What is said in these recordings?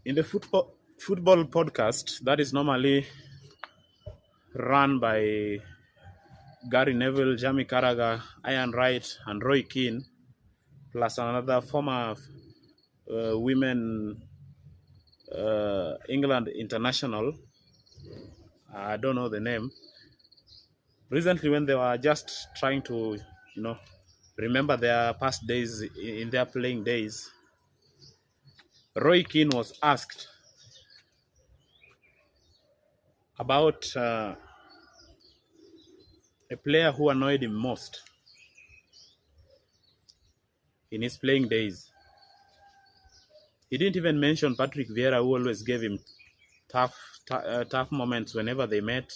In the football podcast that is normally run by Gary Neville, Jamie Carragher, Ian Wright, and Roy Keane, plus another former women England international. I don't know the name. Recently, when they were just trying to, remember their past days in their playing days, Roy Keane was asked about a player who annoyed him most in his playing days. He didn't even mention Patrick Vieira, who always gave him tough moments whenever they met.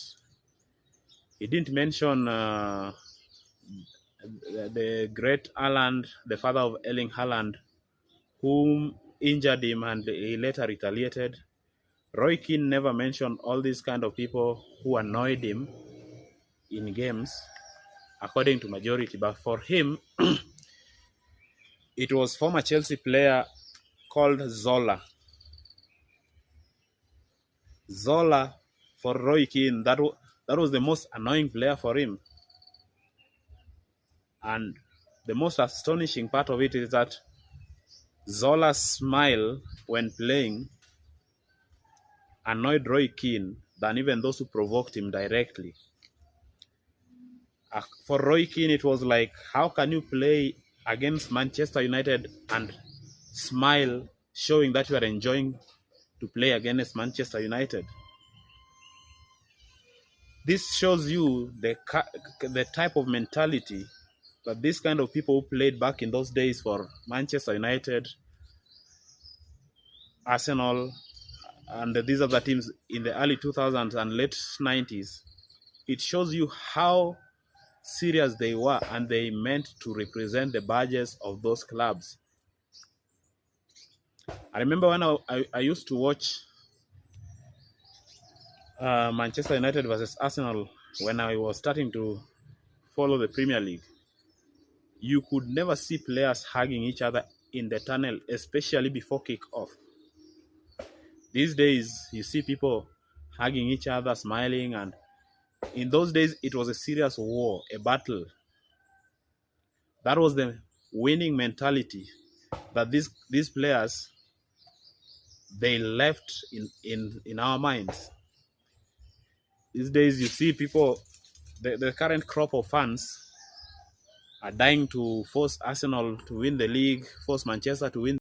He didn't mention the great Haaland, the father of Erling Haaland, whom injured him and he later retaliated. Roy Keane never mentioned all these kind of people who annoyed him in games, according to majority. But for him, it was former Chelsea player called Zola. Zola, for Roy Keane, that was the most annoying player for him. And the most astonishing part of it is that Zola's smile when playing annoyed Roy Keane than even those who provoked him directly. For Roy Keane, it was like, how can you play against Manchester United and smile, showing that you are enjoying to play against Manchester United? This shows you the type of mentality that these kind of people who played back in those days for Manchester United, Arsenal, and these other teams in the early 2000s and late 90s, it shows you how serious they were and they meant to represent the badges of those clubs. I remember when I used to watch Manchester United versus Arsenal when I was starting to follow the Premier League. You could never see players hugging each other in the tunnel, especially before kick-off. These days, you see people hugging each other, smiling, and in those days, it was a serious war, a battle. That was the winning mentality that these players, they left in our minds. These days, you see people, the current crop of fans are dying to force Arsenal to win the league, force Manchester to win